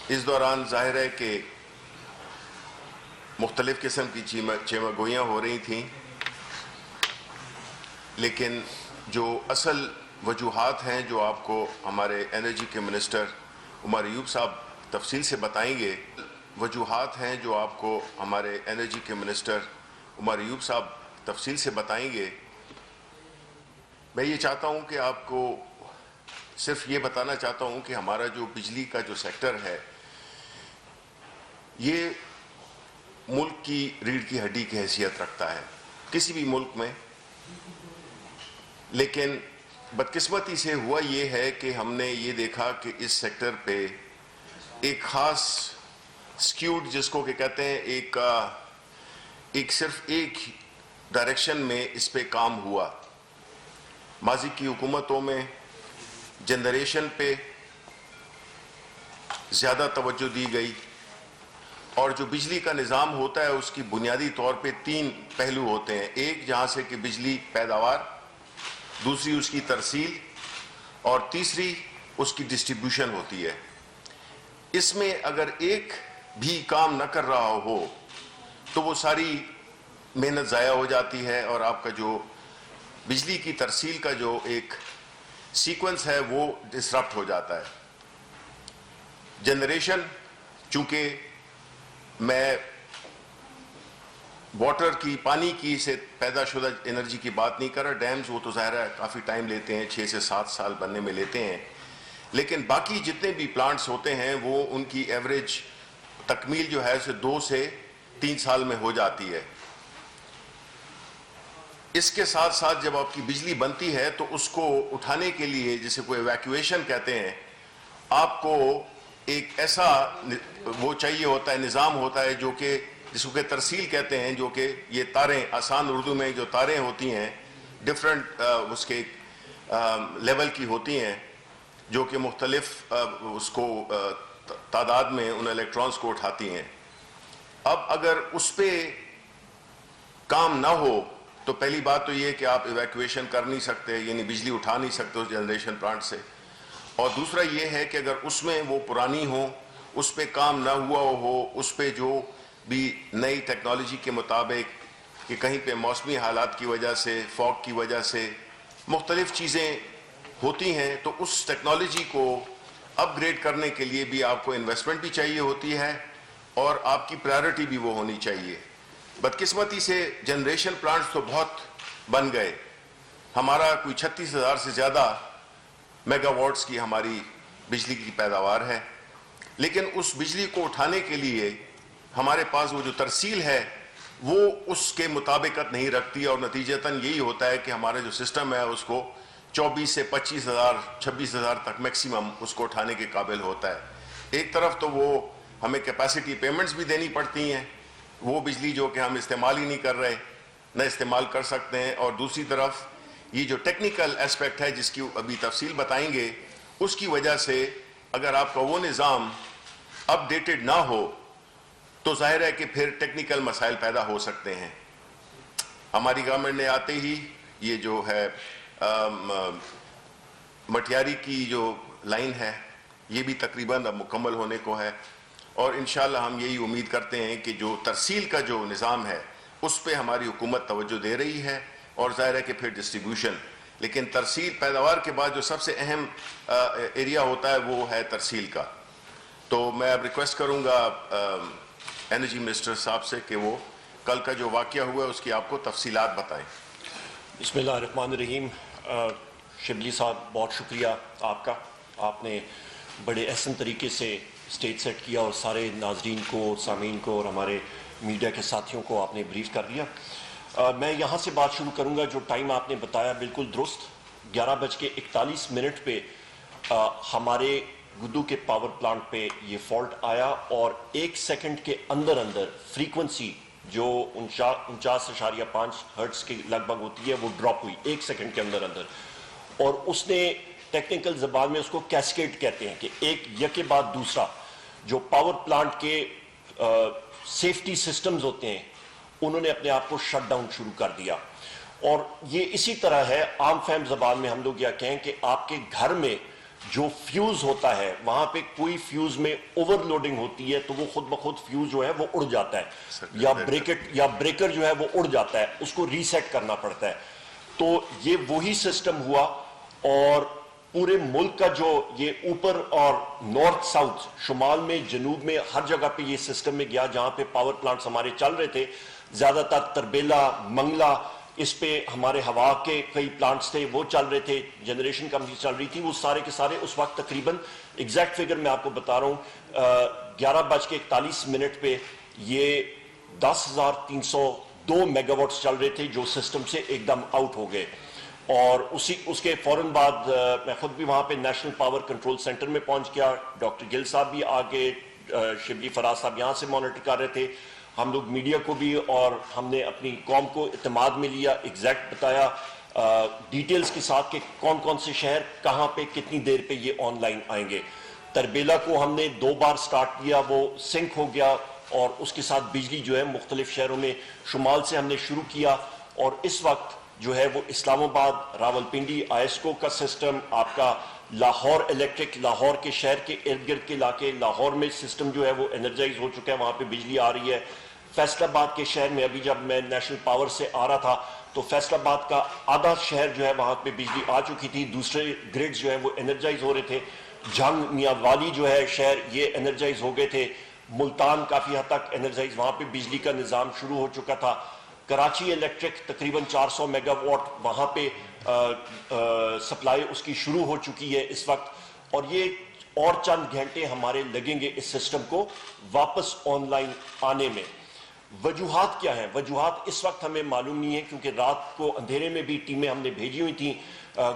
اس دوران ظاہر ہے کہ مختلف قسم کی چیمہ گوئیاں ہو رہی تھیں، لیکن جو اصل وجوہات ہیں جو آپ کو ہمارے انرجی کے منسٹر عمر ایوب صاحب تفصیل سے بتائیں گے، وجوہات ہیں جو آپ کو ہمارے انرجی کے منسٹر عمر ایوب صاحب تفصیل سے بتائیں گے۔ میں یہ چاہتا ہوں کہ آپ کو صرف یہ بتانا چاہتا ہوں کہ ہمارا جو بجلی کا جو سیکٹر ہے یہ ملک کی ریڑھ کی ہڈی کی حیثیت رکھتا ہے کسی بھی ملک میں، لیکن بدقسمتی سے ہوا یہ ہے کہ ہم نے یہ دیکھا کہ اس سیکٹر پہ ایک خاص سکیوڈ جس کو کہ کہتے ہیں ایک صرف ایک ڈائریکشن میں اس پہ کام ہوا۔ ماضی کی حکومتوں میں جنریشن پہ زیادہ توجہ دی گئی، اور جو بجلی کا نظام ہوتا ہے اس کی بنیادی طور پہ 3 پہلو ہوتے ہیں۔ ایک جہاں سے کہ بجلی پیداوار، دوسری اس کی ترسیل، اور تیسری اس کی ڈسٹریبیوشن ہوتی ہے۔ اس میں اگر ایک بھی کام نہ کر رہا ہو تو وہ ساری محنت ضائع ہو جاتی ہے، اور آپ کا جو بجلی کی ترسیل کا جو ایک سیکوینس ہے وہ ڈسرپٹ ہو جاتا ہے۔ جنریشن، چونکہ میں واٹر کی، پانی کی سے پیدا شدہ انرجی کی بات نہیں کر رہا، ڈیمز وہ تو ظاہر ہے کافی ٹائم لیتے ہیں، 6 سے 7 سال بننے میں لیتے ہیں، لیکن باقی جتنے بھی پلانٹس ہوتے ہیں وہ ان کی ایوریج تکمیل جو ہے اسے 2 سے 3 سال میں ہو جاتی ہے۔ اس کے ساتھ ساتھ جب آپ کی بجلی بنتی ہے تو اس کو اٹھانے کے لیے، جسے کوئی ایویکویشن کہتے ہیں، آپ کو ایک ایسا وہ چاہیے ہوتا ہے، نظام ہوتا ہے جو کہ جس کو کہ ترسیل کہتے ہیں، جو کہ یہ تاریں، آسان اردو میں جو تاریں ہوتی ہیں ڈفرینٹ اس کے لیول کی ہوتی ہیں، جو کہ مختلف اس کو تعداد میں ان الیکٹرانز کو اٹھاتی ہیں۔ اب اگر اس پہ کام نہ ہو تو پہلی بات تو یہ کہ آپ ایویکویشن کر نہیں سکتے، یعنی بجلی اٹھا نہیں سکتے اس جنریشن پلانٹ سے، اور دوسرا یہ ہے کہ اگر اس میں وہ پرانی ہو، اس پہ کام نہ ہوا ہو، اس پہ جو بھی نئی ٹیکنالوجی کے مطابق کہ کہیں پہ موسمی حالات کی وجہ سے، فوگ کی وجہ سے مختلف چیزیں ہوتی ہیں، تو اس ٹیکنالوجی کو اپ گریڈ کرنے کے لیے بھی آپ کو انویسٹمنٹ بھی چاہیے ہوتی ہے، اور آپ کی پرائیورٹی بھی وہ ہونی چاہیے۔ بدقسمتی سے جنریشن پلانٹس تو بہت بن گئے، ہمارا کوئی 36,000 سے زیادہ میگا واٹس کی ہماری بجلی کی پیداوار ہے، لیکن اس بجلی کو اٹھانے کے لیے ہمارے پاس وہ جو ترسیل ہے وہ اس کے مطابقت نہیں رکھتی، اور نتیجتاً یہی ہوتا ہے کہ ہمارا جو سسٹم ہے اس کو 24 سے 25,000 26,000 تک میکسیمم اس کو اٹھانے کے قابل ہوتا ہے۔ ایک طرف تو وہ ہمیں کیپیسٹی پیمنٹس بھی دینی پڑتی ہیں، وہ بجلی جو کہ ہم استعمال ہی نہیں کر رہے، نہ استعمال کر سکتے ہیں، اور دوسری طرف یہ جو ٹیکنیکل اسپیکٹ ہے جس کی ابھی تفصیل بتائیں گے، اس کی وجہ سے اگر آپ کا وہ نظام اپ ڈیٹڈ نہ ہو تو ظاہر ہے کہ پھر ٹیکنیکل مسائل پیدا ہو سکتے ہیں۔ ہماری گورنمنٹ نے آتے ہی یہ جو ہے مٹیاری کی جو لائن ہے یہ بھی تقریباً اب مکمل ہونے کو ہے، اور انشاءاللہ ہم یہی امید کرتے ہیں کہ جو ترسیل کا جو نظام ہے اس پہ ہماری حکومت توجہ دے رہی ہے، اور ظاہر ہے کہ پھر ڈسٹریبیوشن، لیکن ترسیل پیداوار کے بعد جو سب سے اہم ایریا ہوتا ہے وہ ہے ترسیل کا۔ تو میں اب ریکویسٹ کروں گا انرجی منسٹر صاحب سے کہ وہ کل کا جو واقعہ ہوا ہے اس کی آپ کو تفصیلات بتائیں۔ بسم اللہ الرحمن الرحیم۔ شبلی صاحب بہت شکریہ آپ کا، آپ نے بڑے احسن طریقے سے اسٹیج سیٹ کیا، اور سارے ناظرین کو، سامعین کو، اور ہمارے میڈیا کے ساتھیوں کو آپ نے بریف کر دیا۔ میں یہاں سے بات شروع کروں گا، جو ٹائم آپ نے بتایا بالکل درست، 11:41 پہ ہمارے گدو کے پاور پلانٹ پہ یہ فالٹ آیا، اور 1 سیکنڈ کے اندر فریکوینسی جو 49.5 ہرٹز کے لگ بھگ ہوتی ہے وہ ڈراپ ہوئی 1 سیکنڈ کے اندر، اور اس نے ٹیکنیکل زبان میں اس کو کیسکیڈ کہتے ہیں کہ ایک یکے بعد دوسرا جو پاور پلانٹ کے سیفٹی سسٹمز ہوتے ہیں انہوں نے اپنے آپ کو شٹ ڈاؤن شروع کر دیا۔ اور یہ اسی طرح ہے، عام فہم زبان میں ہم لوگ یہ کہیں کہ آپ کے گھر میں جو فیوز ہوتا ہے وہاں پہ کوئی فیوز میں اوور لوڈنگ ہوتی ہے تو وہ خود بخود فیوز جو ہے وہ اڑ جاتا ہے یا بریکر جو ہے وہ اڑ جاتا ہے, اس کو ریسیٹ کرنا پڑتا ہے. تو یہ وہی سسٹم ہوا اور پورے ملک کا جو یہ اوپر اور نارتھ ساؤتھ, شمال میں جنوب میں ہر جگہ پہ یہ سسٹم میں گیا جہاں پہ پاور پلانٹس ہمارے چل رہے تھے. زیادہ تر تربیلا, منگلا, اس پہ ہمارے ہوا کے کئی پلانٹس تھے وہ چل رہے تھے, جنریشن کمپنی چل رہی تھی, وہ سارے کے سارے اس وقت تقریباً ایگزیکٹ فگر میں آپ کو بتا رہا ہوں 11:41 پہ یہ 10,302 میگا واٹس چل رہے تھے جو سسٹم سے ایک دم آؤٹ ہو گئے. اور اس کے فوراً بعد میں خود بھی وہاں پہ نیشنل پاور کنٹرول سینٹر میں پہنچ گیا, ڈاکٹر گل صاحب بھی آگے, شبلی فراز صاحب یہاں سے مانیٹر کر رہے تھے, ہم لوگ میڈیا کو بھی اور ہم نے اپنی قوم کو اعتماد میں لیا, ایگزیکٹ بتایا ڈیٹیلز کے ساتھ کہ کون کون سے شہر کہاں پہ کتنی دیر پہ یہ آن لائن آئیں گے. تربیلا کو ہم نے 2 بار سٹارٹ کیا, وہ سنک ہو گیا اور اس کے ساتھ بجلی جو ہے مختلف شہروں میں شمال سے ہم نے شروع کیا. اور اس وقت جو ہے وہ اسلام آباد, راولپنڈی, آئسکو کا سسٹم, آپ کا لاہور الیکٹرک, لاہور کے شہر کے ارد گرد کے علاقے, لاہور میں سسٹم جو ہے وہ انرجائز ہو چکا ہے, وہاں پہ بجلی آ رہی ہے. فیصل آباد کے شہر میں ابھی جب میں نیشنل پاور سے آ رہا تھا تو فیصل آباد کا آدھا شہر جو ہے وہاں پہ بجلی آ چکی تھی, دوسرے گریڈز جو ہیں وہ انرجائز ہو رہے تھے. جنگ میاں والی جو ہے شہر یہ انرجائز ہو گئے تھے, ملتان کافی حد تک انرجائز, وہاں پہ بجلی کا نظام شروع ہو چکا تھا. کراچی الیکٹرک تقریباً 400 میگا واٹ وہاں پہ سپلائی اس کی شروع ہو چکی ہے اس وقت. اور یہ اور چند گھنٹے ہمارے لگیں گے اس سسٹم کو واپس آن لائن آنے میں. وجوہات کیا ہیں؟ وجوہات اس وقت ہمیں معلوم نہیں ہے کیونکہ رات کو اندھیرے میں بھی ٹیمیں ہم نے بھیجی ہوئی تھیں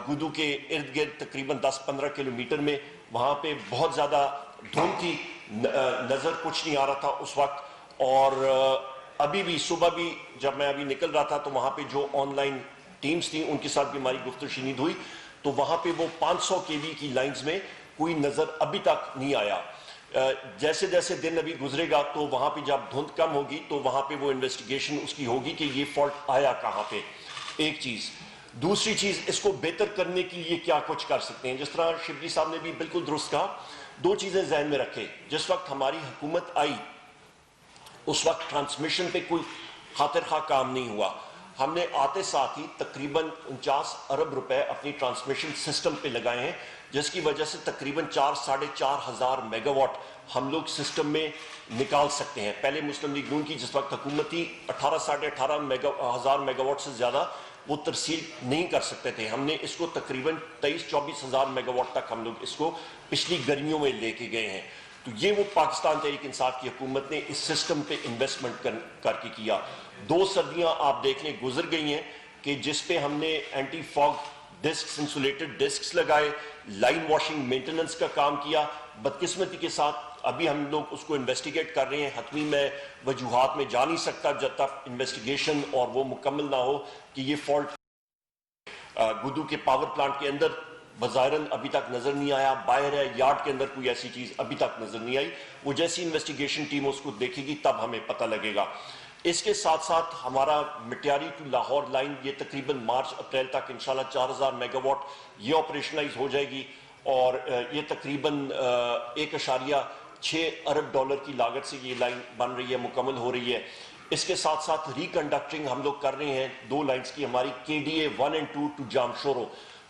گودو کے ارد گرد تقریباً 10-15 کلومیٹر میں. وہاں پہ بہت زیادہ دھند تھی, نظر کچھ نہیں آ رہا تھا اس وقت. اور ابھی بھی صبح بھی جب میں ابھی نکل رہا تھا تو وہاں پہ جو آن لائن ٹیمز تھیں ان کے ساتھ بھی ہماری گفت و شنید ہوئی تو وہاں پہ وہ 500 kV کی لائنز میں کوئی نظر ابھی تک نہیں آیا. جیسے جیسے دن ابھی گزرے گا تو وہاں پہ جب دھند کم ہوگی تو وہاں پہ وہ انویسٹیگیشن اس کی ہوگی کہ یہ فالٹ آیا کہاں پہ. ایک چیز. دوسری چیز, اس کو بہتر کرنے کے لیے کیا کچھ کر سکتے ہیں. جس طرح شبلی صاحب نے بھی بالکل درست کہا, 2 چیزیں ذہن میں رکھیں. جس وقت ہماری حکومت آئی اس وقت ٹرانسمیشن پہ کوئی خاطر خواہ کام نہیں ہوا. ہم نے آتے ساتھ ہی تقریباً 49 ارب روپے اپنی ٹرانسمیشن سسٹم پہ لگائے ہیں جس کی وجہ سے تقریباً 4-4.5 ہزار میگا واٹ ہم لوگ سسٹم میں نکال سکتے ہیں. پہلے مسلم لیگ نون کی جس وقت حکومت تھی 18-18.5 ہزار میگا واٹ سے زیادہ وہ ترسیل نہیں کر سکتے تھے. ہم نے اس کو تقریباً 23-24 ہزار میگا واٹ تک ہم لوگ اس کو پچھلی گرمیوں میں لے کے گئے ہیں. تو یہ وہ پاکستان تحریک انصاف کی حکومت نے اس سسٹم پہ انویسٹمنٹ کر کے کیا. 2 سردیاں آپ دیکھ لیں گزر گئی ہیں کہ جس پہ ہم نے anti fog discs, insulated discs لگائے, لائن واشنگ مینٹیننس کا کام کیا. بدقسمتی کے ساتھ ابھی ہم لوگ اس کو انویسٹیگیٹ کر رہے ہیں. حتمی میں وجوہات میں جا نہیں سکتا جب تک انویسٹیگیشن اور وہ مکمل نہ ہو کہ یہ فالٹ گودو کے پاور پلانٹ کے اندر بظاہراً ابھی تک نظر نہیں آیا, باہر ہے یارڈ کے اندر کوئی ایسی چیز ابھی تک نظر نہیں آئی. وہ جیسی انویسٹیگیشن ٹیم اس کو دیکھے گی تب ہمیں پتہ لگے گا. اس کے ساتھ ساتھ ہمارا مٹیاری ٹو لاہور لائن یہ تقریباً مارچ-اپریل تک انشاءاللہ 4000 میگا واٹ یہ آپریشنلائز ہو جائے گی اور یہ تقریباً $1.6 ارب کی لاگت سے یہ لائن بن رہی ہے, مکمل ہو رہی ہے. اس کے ساتھ ساتھ ریکنڈکٹنگ ہم لوگ کر رہے ہیں 2 لائنز کی, ہماری KDA 1 and 2 ٹو جامشورو.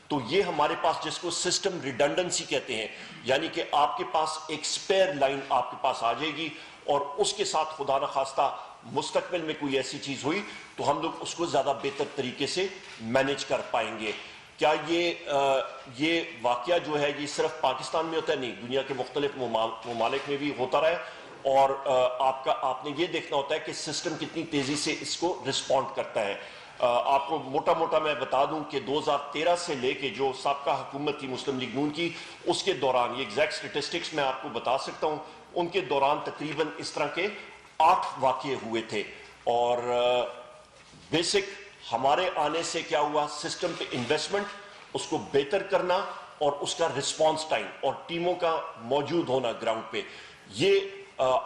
تو یہ ہمارے پاس جس کو سسٹم ریڈنڈنسی کہتے ہیں, یعنی کہ آپ کے پاس ایک سپیئر لائن آپ کے پاس آ جائے گی اور اس کے ساتھ خدا نخواستہ مستقبل میں کوئی ایسی چیز ہوئی تو ہم لوگ اس کو زیادہ بہتر طریقے سے مینیج کر پائیں گے. کیا یہ واقعہ جو ہے یہ صرف پاکستان میں ہوتا ہے؟ نہیں, دنیا کے مختلف ممالک میں بھی ہوتا رہا ہے. اور آپ نے یہ دیکھنا ہوتا ہے کہ سسٹم کتنی تیزی سے اس کو رسپونڈ کرتا ہے. آپ کو موٹا موٹا میں بتا دوں کہ 2013 سے لے کے جو سابقہ حکومت تھی مسلم لیگ نون کی, اس کے دوران یہ ایگزیکٹ سٹیٹسٹکس میں آپ کو بتا سکتا ہوں, ان کے دوران تقریباً اس طرح کے 8 واقعے ہوئے تھے. اور بیسک ہمارے آنے سے کیا ہوا, سسٹم پہ انویسٹمنٹ, اس کو بہتر کرنا اور اس کا رسپانس ٹائم اور ٹیموں کا موجود ہونا گراؤنڈ پہ, یہ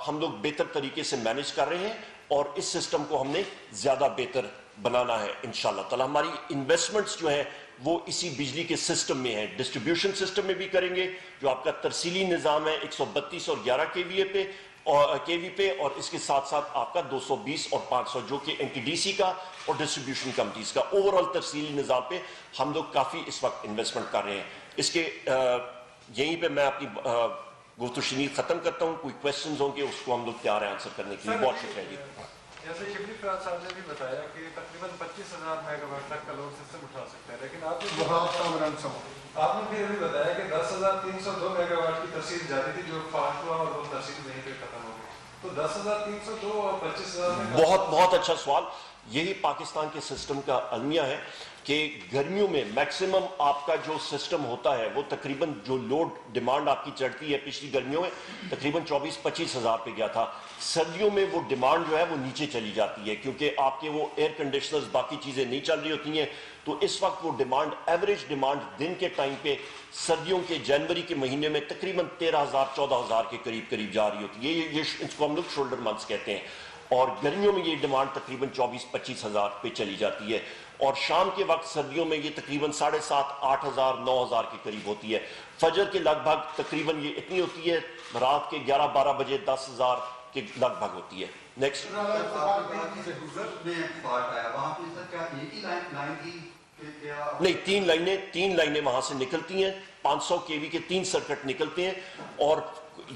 ہم لوگ بہتر طریقے سے مینیج کر رہے ہیں اور اس سسٹم کو ہم نے زیادہ بہتر بنانا ہے انشاءاللہ تعالی. ہماری انویسٹمنٹس جو ہیں وہ اسی بجلی کے سسٹم میں ہیں. ڈسٹریبیوشن سسٹم میں بھی کریں گے جو آپ کا ترسیلی نظام ہے 132 اور 11 KVA پہ اور اس کے ساتھ ساتھ آپ کا 220 اور 500 جو کہ NTDC کا اور ڈسٹریبیوشن کمپنیز کا اوور آل ترسیلی نظام پہ ہم لوگ کافی اس وقت انویسٹمنٹ کر رہے ہیں. اس کے یہیں پہ میں اپنی گفتگو شنید ختم کرتا ہوں. کوئی کوشچنز ہوں گے اس کو ہم لوگ تیار ہیں آنسر کرنے کے لیے. بہت شکریہ جی. جیسے شبلی فراز صاحب نے بھی بتایا کہ تقریباً 25,000 میگا واٹ تک کا لوڈ سسٹم اٹھا سکتا ہے، لیکن آپ نے پھر بھی بتایا کہ 10,302 میگا واٹ کی ترسیل جاری تھی جو فاسٹ ہوا اور وہ ترسیل وہیں پہ ختم ہو گئی. تو 10,302 اور 25,000 میں بہت اچھا سوال. یہی پاکستان کے سسٹم کا المیہ ہے کہ گرمیوں میں میکسیمم آپ کا جو سسٹم ہوتا ہے وہ تقریباً جو لوڈ ڈیمانڈ آپ کی چڑھتی ہے پچھلی گرمیوں میں تقریباً 24-25 ہزار پہ گیا تھا. سردیوں میں وہ ڈیمانڈ جو ہے وہ نیچے چلی جاتی ہے کیونکہ آپ کے وہ ایئر کنڈیشنرز باقی چیزیں نہیں چل رہی ہوتی ہیں. تو اس وقت وہ ڈیمانڈ ایوریج ڈیمانڈ دن کے ٹائم پہ سردیوں کے جنوری کے مہینے میں تقریباً 13,000-14,000 کے قریب جا رہی ہوتی ہے. یہ اس کو ہم لوگ شولڈر منتھس کہتے ہیں. اور گرمیوں میں یہ ڈیمانڈ تقریباً 24-25 ہزار پہ چلی جاتی ہے. اور شام کے وقت سردیوں میں یہ تقریباً 7,500-8,000-9,000 کے قریب ہوتی ہے. فجر کے لگ بھگ تقریباً یہ اتنی ہوتی ہے. رات کے 11-12 بجے 10,000 کے لگ بھگ ہوتی ہے. نیکسٹ نہیں، تین لائنیں وہاں سے نکلتی ہیں. 500 KV کے 3 سرکٹ نکلتے ہیں اور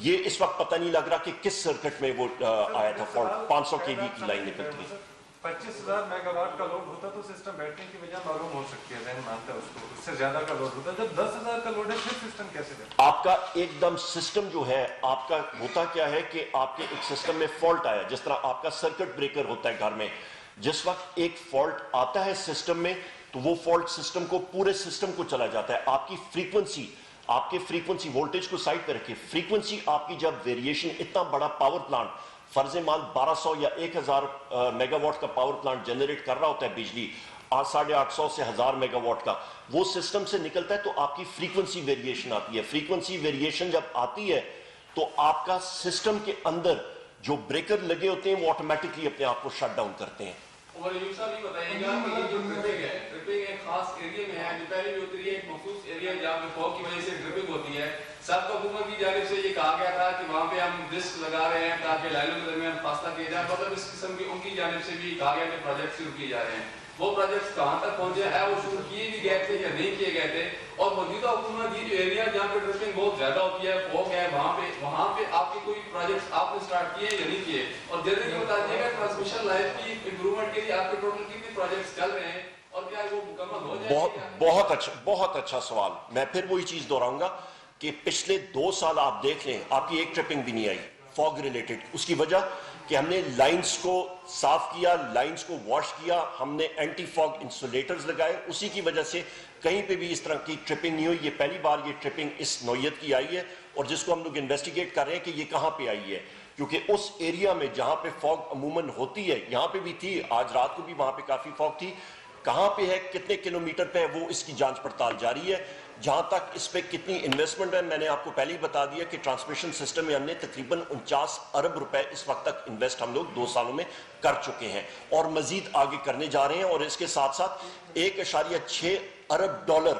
یہ اس وقت پتہ نہیں لگ رہا کہ کس سرکٹ میں وہ آیا تھا فالٹ. 500 KV کی لائن نکلتی ہے. 25,000 میگا واٹ کا لوڈ ہوتا تو سسٹم بیٹھنے کی وجہ معلوم ہو سکتی ہے، ذہن مانتا ہے اس کو، اس سے زیادہ کا لوڈ ہوتا ہے. جب 10,000 کا لوڈ ہے پھر سسٹم کیسے بیٹھتا ہے؟ آپ کا ایک دم سسٹم جو ہے آپ کا ہوتا کیا ہے کہ آپ کے ایک سسٹم میں فالٹ آیا. جس طرح آپ کا سرکٹ بریکر ہوتا ہے گھر میں، جس وقت ایک فالٹ آتا ہے سسٹم میں تو وہ فالٹ سسٹم کو پورے سسٹم کو چلا جاتا ہے. آپ کی فریکوینسی، آپ کے فریکوینسی وولٹیج کو سائڈ پہ رکھیں. فریکوینسی آپ کی جب ویریشن اتنا بڑا پاور پلانٹ فرض مان 1200 یا 1000 میگا واٹ کا پاور پلانٹ جنریٹ کر رہا ہوتا ہے بجلی 850 سے 1000 میگا واٹ کا، وہ سسٹم سے نکلتا ہے تو آپ کی فریکوینسی ویریشن آتی ہے. فریکوینسی ویریشن جب آتی ہے تو آپ کا سسٹم کے اندر جو بریکر لگے ہوتے ہیں وہ آٹومیٹکلی اپنے آپ کو شٹ ڈاؤن کرتے ہیں. اور یہ صاحب یہ بتائیے گا کہ یہ جو ڈرپنگ ایک خاص ایریا میں ہے جو پہلے بھی ہوتی ہے، ایک مخصوص ایریا جہاں پہ فوگ کی وجہ سے ڈرپنگ ہوتی ہے. سابقہ حکومت کی جانب سے یہ کہا گیا تھا کہ وہاں پہ ہم ڈسک لگا رہے ہیں تاکہ لائنوں کے درمیان فاصلہ کیا جائے. مطلب اس قسم کی ان کی جانب سے بھی کہا گیا کہ پروجیکٹ شروع کیے جا رہے ہیں. وہ پروجیکٹس کہاں تک پہنچے ہیں، وہ شروع کیے بھی گئے تھے یا نہیں کیے گئے تھے؟ اور موجودہ حکومت یہ جو ایریا جہاں پہ ڈرپنگ بہت زیادہ ہوتی ہے، فوگ ہے، وہاں پہ آپ کے کوئی پروجیکٹس آپ نے سٹارٹ کیے یا نہیں کیے؟ اور جلدی یہ بتا دیجیے گا ٹرانسمیشن لائن کی امپرومنٹ کے لیے آپ کے ٹوٹل کتنے پروجیکٹس چل رہے ہیں اور کیا وہ مکمل ہو جائے گا؟ بہت اچھا سوال. میں پھر وہی چیز دہراؤں گا کہ پچھلے 2 سال آپ دیکھ لیں آپ کی ایک ٹرپنگ بھی نہیں آئی فوگ ریلیٹڈ. اس کی وجہ کہ ہم نے لائنز کو صاف کیا، لائنز کو واش کیا، ہم نے اینٹی فوگ انسولیٹرز لگائے. اسی کی وجہ سے کہیں پہ بھی اس طرح کی ٹرپنگ نہیں ہوئی. یہ پہلی بار یہ ٹرپنگ اس نوعیت کی آئی ہے اور جس کو ہم لوگ انویسٹیگیٹ کر رہے ہیں کہ یہ کہاں پہ آئی ہے. کیونکہ اس ایریا میں جہاں پہ فوگ عموماً ہوتی ہے، یہاں پہ بھی تھی، آج رات کو بھی وہاں پہ کافی فوگ تھی. کہاں پہ ہے، کتنے کلومیٹر پہ ہے، وہ اس کی جانچ پڑتال جاری ہے. جہاں تک اس پہ کتنی انویسٹمنٹ ہے، میں نے آپ کو پہلے ہی بتا دیا کہ ٹرانسمیشن سسٹم میں ہم نے تقریباً 49 ارب روپے اس وقت تک انویسٹ ہم لوگ 2 سالوں میں کر چکے ہیں اور مزید آگے کرنے جا رہے ہیں. اور اس کے ساتھ ساتھ 1.6 ارب ڈالر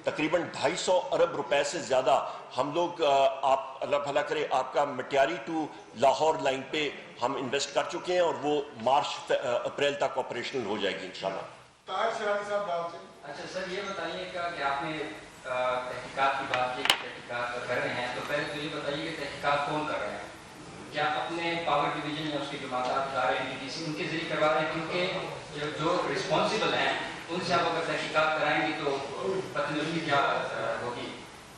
تقریباً 250 ارب روپے سے زیادہ ہم لوگ آپ اللہ بھلا کرے آپ کا مٹیاری ٹو لاہور لائن پہ ہم انویسٹ کر چکے ہیں اور وہ مارچ اپریل تک آپریشنل ہو جائے گی انشاءاللہ. اچھا سر یہ بتائیے کہ آپ نے تحقیقات کی بات کی، تحقیقات کر رہے ہیں، تو پہلے تو یہ بتائیے کہ تحقیقات کون کر رہے ہیں؟ کیا اپنے پاور ڈویژن یا اس کے جو ماتحت ادارے NTDC ان کے ذریعے کروا رہے ہیں؟ کیونکہ جو رسپانسبل ہیں ان سے آپ اگر تحقیقات کرائیں گے تو پتہ نہیں اس کی کیا ہوگی.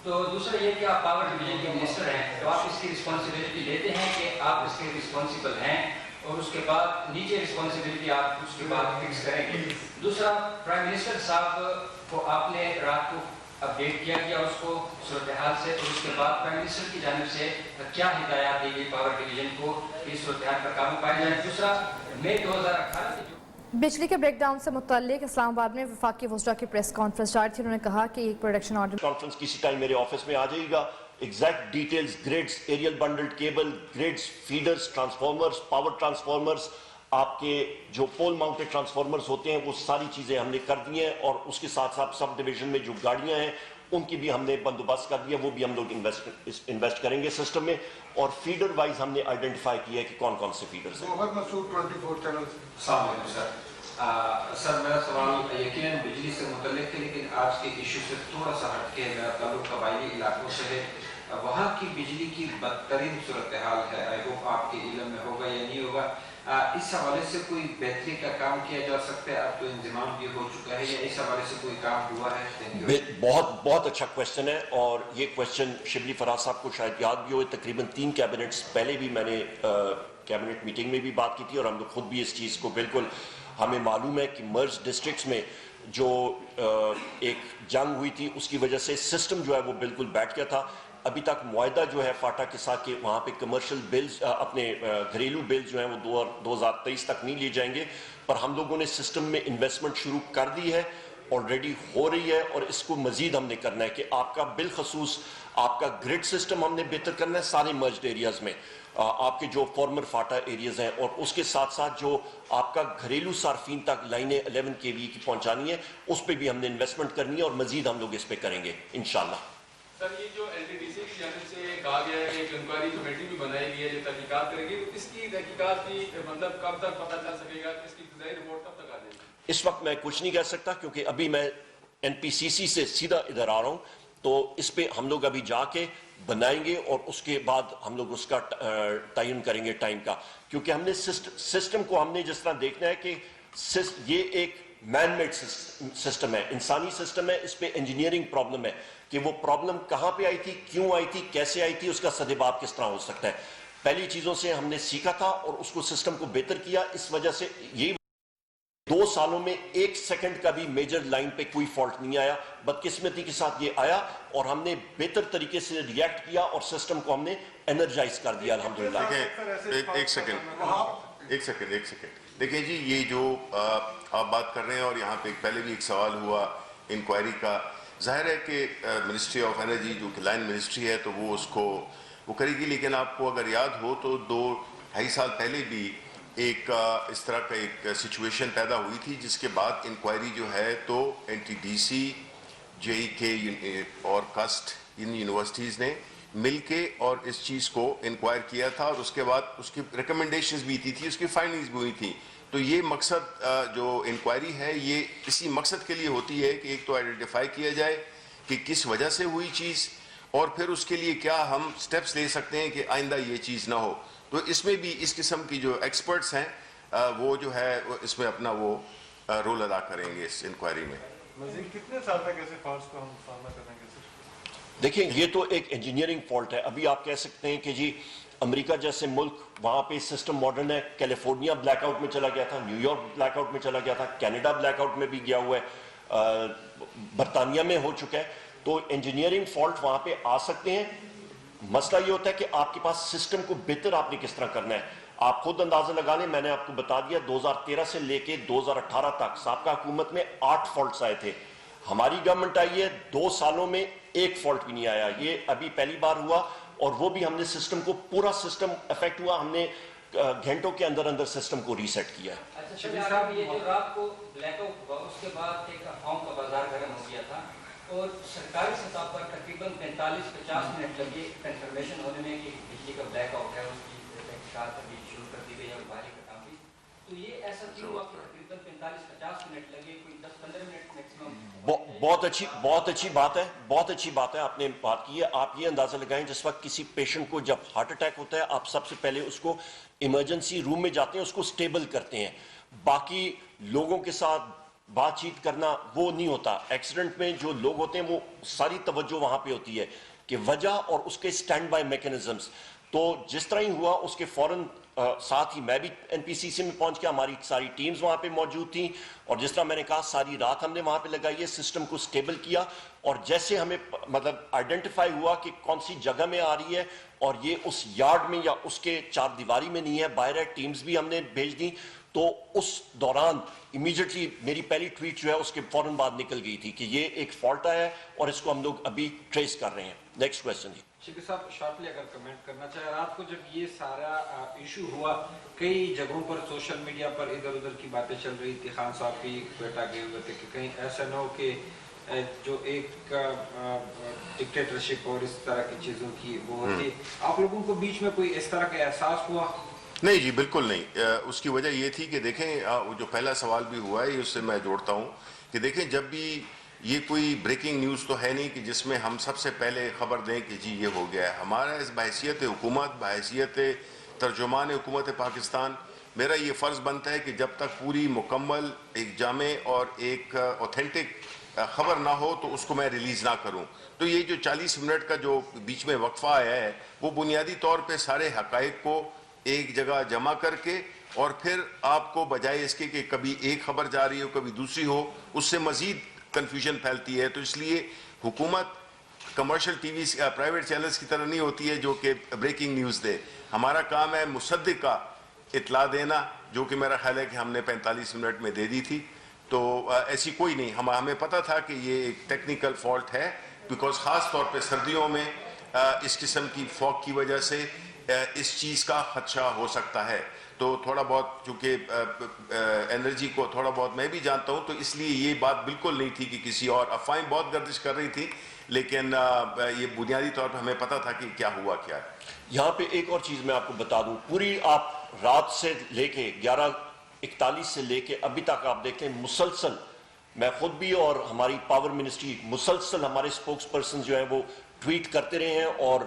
تو دوسرا یہ کہ آپ پاور ڈویژن کے منسٹر ہیں تو آپ اس کی رسپانسبلٹی لیتے ہیں کہ آپ اس کے رسپانسبل ہیں اور اس کے بعد نیچے رسپانسبلٹی آپ اس کے بعد فکس کریں گے. دوسرا پرائم منسٹر صاحب کو آپ نے رات کو اپڈیٹ کیا گیا اس کو صورتحال سے، اور اس کے بعد پرائم منسٹر کی جانب سے کیا ہدایات دی گئی پاور ڈویژن کو کہ صورتحال پر قابو پایا جائے؟ دوسرا مئی 2018 سے بجلی کے بریک ڈاؤن سے متعلق اسلام آباد میں وفاقی وزراء کی پریس کانفرنس جاری تھی. انہوں نے کہا کہ ایک پروڈکشن آرڈر کانفرنس کسی ٹائم میرے آفس میں آ جائے گا. Exact details, grades, aerial bundled cable, grades, feeders, transformers, power transformers, آپ کے جو پول ماؤنٹڈ ٹرانسفارمرز ہوتے ہیں وہ ساری چیزیں ہم نے کر دی ہیں, اور اس کے ساتھ ساتھ سب ڈویژن میں جو گاڑیاں ہیں ان کی بھی ہم نے بندوبست کر دیا, وہ بھی ہم لوگ انویسٹ کریں گے سسٹم میں, اور فیڈر وائز ہم نے آئیڈینٹیفائی کیا ہے کہ کون کون سے فیڈرز ہیں. محمد مسعود 24 چینل. السلام علیکم سر. سر میرا سوال یقیناً بجلی سے متعلق ہے, لیکن آج کے ایشو سے تھوڑا سا ہٹ کے میرا تعلق قبائلی علاقوں سے ہے. وہاں کی بجلی کی بدترین صورتحال ہے, آئی ہوپ آپ کے علم میں ہوگا یا نہیں ہوگا. اس حوالے سے کوئی بہتری کا کام کیا جا سکتا ہے؟ اب تو انضمام بھی ہو چکا ہے, یا اس حوالے سے کوئی کام ہوا ہے؟ بہت اچھا کوشچن ہے, اور یہ کوشچن شبلی فراز صاحب کو شاید یاد بھی ہوئے, تقریباً 3 کیبنٹس پہلے بھی میں نے کیبنٹ میٹنگ میں بھی بات کی تھی, اور ہم لوگ خود بھی اس چیز کو بالکل ہمیں معلوم ہے کہ مرج ڈسٹرکٹس میں جو ایک جنگ ہوئی تھی اس کی وجہ سے سسٹم جو ہے وہ بالکل بیٹھ گیا تھا. ابھی تک معاہدہ جو ہے فاٹا کے ساتھ کہ وہاں پہ کمرشل بلز اپنے گھریلو بلز جو ہیں وہ 2023 تک نہیں لیے جائیں گے, پر ہم لوگوں نے سسٹم میں انویسٹمنٹ شروع کر دی ہے, آلریڈی ہو رہی ہے, اور اس کو مزید ہم نے کرنا ہے کہ آپ کا بالخصوص آپ کا گریڈ سسٹم ہم نے بہتر کرنا ہے سارے مرجڈ ایریاز میں, آپ کے جو فارمر فاٹا ایریاز ہیں, اور اس کے ساتھ ساتھ جو آپ کا گھریلو صارفین تک لائنیں 11 kV کی پہنچانی ہے اس پہ بھی ہم نے انویسٹمنٹ کرنی ہے, اور مزید ہم لوگ اس پہ کریں گے انشاءاللہ. سر یہ جو LTTC کی جانب سے کہا گیا ہے ایک انکوائری کمیٹی بھی بنائی گئی ہے جو تحقیقات کرے گی, تو اس کی تحقیقات کی مطلب کب تک پتہ چل سکے گا, اس کی ابتدائی رپورٹ کب تک آ جائے گی؟ اس وقت میں کچھ نہیں کہہ سکتا کیونکہ ابھی میں NPCC سے سیدھا ادھر آ رہا ہوں, تو اس پہ ہم لوگ ابھی جا کے بنائیں گے, اور اس کے بعد ہم لوگ اس کا تعین کریں گے ٹائم کا, کیونکہ ہم نے سسٹم کو ہم نے جس طرح دیکھنا ہے کہ یہ ایک مین میڈ سسٹم ہے, انسانی سسٹم ہے, اس پہ انجینئرنگ پرابلم ہے کہ وہ پرابلم کہاں پہ آئی تھی, کیوں آئی تھی, کیسے آئی تھی, اس کا سدباب کس طرح ہو سکتا ہے. پہلی چیزوں سے ہم نے سیکھا تھا اور اس کو سسٹم کو بہتر کیا, اس وجہ سے یہ 2 سالوں میں 1 سیکنڈ کا بھی میجر لائن پہ کوئی فالٹ نہیں آیا. بدقسمتی کے ساتھ یہ آیا, اور ہم نے بہتر طریقے سے ریئیکٹ کیا اور سسٹم کو ہم نے انرجائز کر دیا الحمدللہ. ایک سیکنڈ دیکھیں جی, یہ جو آپ بات کر رہے ہیں, اور یہاں پہ پہلے بھی ایک سوال ہوا انکوائری کا, ظاہر ہے کہ منسٹری آف انرجی جو کہ لائن منسٹری ہے تو وہ اس کو وہ کرے گی, لیکن آپ کو اگر یاد ہو تو 2-2.5 سال پہلے بھی ایک اس طرح کا ایک سچویشن پیدا ہوئی تھی, جس کے بعد انکوائری جو ہے تو NTDC, JEK اور کسٹ ان یونیورسٹیز نے مل کے اور اس چیز کو انکوائر کیا تھا, اور اس کے بعد اس کی ریکمنڈیشنز بھی تھی, اس کی فائنڈنگز بھی ہوئی تھیں. تو یہ مقصد جو انکوائری ہے یہ اسی مقصد کے لیے ہوتی ہے کہ ایک تو آئیڈینٹیفائی کیا جائے کہ کس وجہ سے ہوئی چیز, اور پھر اس کے لیے کیا ہم سٹیپس لے سکتے ہیں کہ آئندہ یہ چیز نہ ہو. تو اس میں بھی اس قسم کی جو ایکسپرٹس ہیں وہ جو ہے اس میں اپنا وہ رول ادا کریں گے اس انکوائری میں. مزید کتنے سال تک ایسے فالٹس کو ہم سامنا کریں گے سر؟ دیکھیں یہ تو ایک انجینئرنگ فالٹ ہے. ابھی آپ کہہ سکتے ہیں کہ جی امریکہ جیسے ملک, وہاں پہ سسٹم ماڈرن ہے, کیلیفورنیا بلیک آؤٹ میں چلا گیا تھا, نیو یارک بلیک آؤٹ میں چلا گیا تھا, کینیڈا بلیک آؤٹ میں بھی گیا ہوا ہے, برطانیہ میں ہو چکا ہے. تو انجینئرنگ فالٹ وہاں پہ آ سکتے ہیں. مسئلہ یہ ہوتا ہے کہ آپ کے پاس سسٹم کو بہتر آپ نے کس طرح کرنا ہے. آپ خود اندازہ لگا لیں, میں نے آپ کو بتا دیا 2013 سے لے کے 2018 تک سابقہ حکومت میں 8 فالٹس آئے تھے. ہماری گورنمنٹ آئی ہے 2 سالوں میں 1 فالٹ بھی نہیں آیا. یہ ابھی پہلی بار ہوا, اور وہ بھی ہم نے سسٹم کو پورا سسٹم افیکٹ ہوا, ہم نے گھنٹوں کے اندر سسٹم کو ریسیٹ کیا ہے. اچھا سر, یہ جو رات کو بلیک آؤٹ ہوا اس کے بعد ایک افواہوں کا بازار گرم ہو گیا تھا, اور سرکاری سطح پر تقریباً 45-50 منٹ لگے کنفرمیشن ہونے میں کہ بجلی کا بلیک آؤٹ ہے, اس کی تحقیقات ابھی شروع کر دی گئی اور بحالی کا کام بھی. تو یہ ایسا کیوں ہوا کہ تقریباً 45-50 منٹ لگے, کوئی 10-15 منٹ میکسیمم؟ بہت اچھی بات ہے, بہت اچھی بات ہے آپ نے بات کی ہے. آپ یہ اندازہ لگائیں جس وقت کسی پیشنٹ کو جب ہارٹ اٹیک ہوتا ہے, آپ سب سے پہلے اس کو ایمرجنسی روم میں جاتے ہیں, اس کو سٹیبل کرتے ہیں. باقی لوگوں کے ساتھ بات چیت کرنا وہ نہیں ہوتا. ایکسیڈنٹ میں جو لوگ ہوتے ہیں وہ ساری توجہ وہاں پہ ہوتی ہے کہ وجہ اور اس کے سٹینڈ بائی میکینزمز. تو جس طرح ہی ہوا اس کے فوراً ساتھ ہی میں بھی NPCC میں پہنچ گیا, ہماری ساری ٹیمز وہاں پہ موجود تھیں, اور جس طرح میں نے کہا ساری رات ہم نے وہاں پہ لگائی ہے, سسٹم کو سٹیبل کیا. اور جیسے ہمیں مطلب آئیڈینٹیفائی ہوا کہ کون سی جگہ میں آ رہی ہے اور یہ اس یارڈ میں یا اس کے 4 دیواری میں نہیں ہے, باہر ہے, ٹیمز بھی ہم نے بھیج دیں, تو اس دوران امیجیٹلی میری پہلی ٹویٹ جو ہے اس کے فوراً بعد نکل گئی تھی کہ یہ ایک فالٹ آیا ہے اور اس کو ہم لوگ ابھی ٹریس کر رہے ہیں. Next question. شکیل صاحب شارٹلی اگر کمنٹ کرنا چاہے، رات کو جب یہ سارا ایشو ہوا کئی جگہوں پر سوشل میڈیا پر ادھر ادھر کی باتیں چل رہی تھی، خان صاحب کی بیٹا گئے ہوئے تھے کہ کہیں ایسا نہ ہو کہ جو ایک ڈکٹیٹرشپ اور اس طرح کی چیزوں کی وہ ہوتی، آپ لوگوں کو بیچ میں کوئی اس طرح کا احساس ہوا؟ نہیں جی بالکل نہیں. اس کی وجہ یہ تھی کہ دیکھیں جو پہلا سوال بھی ہوا ہے اس سے میں جوڑتا ہوں کہ دیکھیں جب بھی یہ کوئی بریکنگ نیوز تو ہے نہیں کہ جس میں ہم سب سے پہلے خبر دیں کہ جی یہ ہو گیا ہے. ہمارا اس بحیثیت حکومت، بحیثیت ترجمان حکومت پاکستان، میرا یہ فرض بنتا ہے کہ جب تک پوری مکمل ایک جامع اور ایک اوتھینٹک خبر نہ ہو تو اس کو میں ریلیز نہ کروں. تو یہ جو 40 منٹ کا جو بیچ میں وقفہ آیا ہے وہ بنیادی طور پہ سارے حقائق کو ایک جگہ جمع کر کے اور پھر آپ کو بجائے اس کے کہ کبھی ایک خبر جا رہی ہو کبھی دوسری ہو، اس سے مزید کنفیوژن پھیلتی ہے. تو اس لیے حکومت commercial T V private channels کی طرح نہیں ہوتی ہے جو کہ بریکنگ نیوز دے. ہمارا کام ہے مصدقہ اطلاع دینا، جو کہ میرا خیال ہے کہ ہم نے 45 منٹ میں دے دی تھی. تو ایسی کوئی نہیں، ہمیں پتہ تھا کہ یہ ایک ٹیکنیکل فالٹ ہے، بیکاز خاص طور پہ سردیوں میں اس قسم کی فوگ کی وجہ سے اس چیز کا خدشہ ہو سکتا ہے. تو تھوڑا بہت چونکہ انرجی کو تھوڑا بہت میں بھی جانتا ہوں، تو اس لیے یہ بات بالکل نہیں تھی کہ کسی اور افواہیں بہت گردش کر رہی تھی، لیکن یہ بنیادی طور پہ ہمیں پتہ تھا کہ کیا ہوا کیا ہے. یہاں پہ ایک اور چیز میں آپ کو بتا دوں، پوری آپ رات سے لے کے 11:41 سے لے کے ابھی تک آپ دیکھیں مسلسل میں خود بھی اور ہماری پاور منسٹری مسلسل ہمارے اسپوکس پرسن جو ہیں وہ ٹویٹ کرتے رہے ہیں اور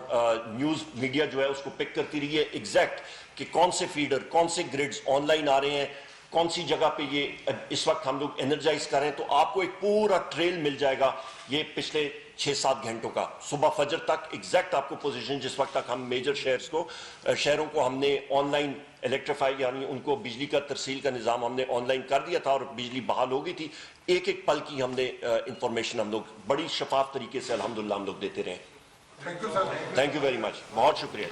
نیوز میڈیا جو ہے اس کو پک کرتی رہی ہے ایگزیکٹ کہ کون سے فیڈر، کون سے گریڈز آن لائن آ رہے ہیں، کون سی جگہ پہ یہ اس وقت ہم لوگ انرجائز کر رہے ہیں. تو آپ کو ایک پورا ٹریل مل جائے گا یہ پچھلے 6-7 گھنٹوں کا، صبح فجر تک ایگزیکٹ آپ کو پوزیشن جس وقت تک ہم میجر شہروں کو ہم نے آن لائن الیکٹریفائی یعنی ان کو بجلی کا ترسیل کا نظام ہم نے آن لائن کر دیا تھا اور بجلی بحال ہو گئی تھی. ایک ایک پل کی ہم نے انفارمیشن ہم لوگ بڑی شفاف طریقے سے الحمدللہ ہم لوگ دیتے رہے. تھینک یو ویری مچ، بہت شکریہ.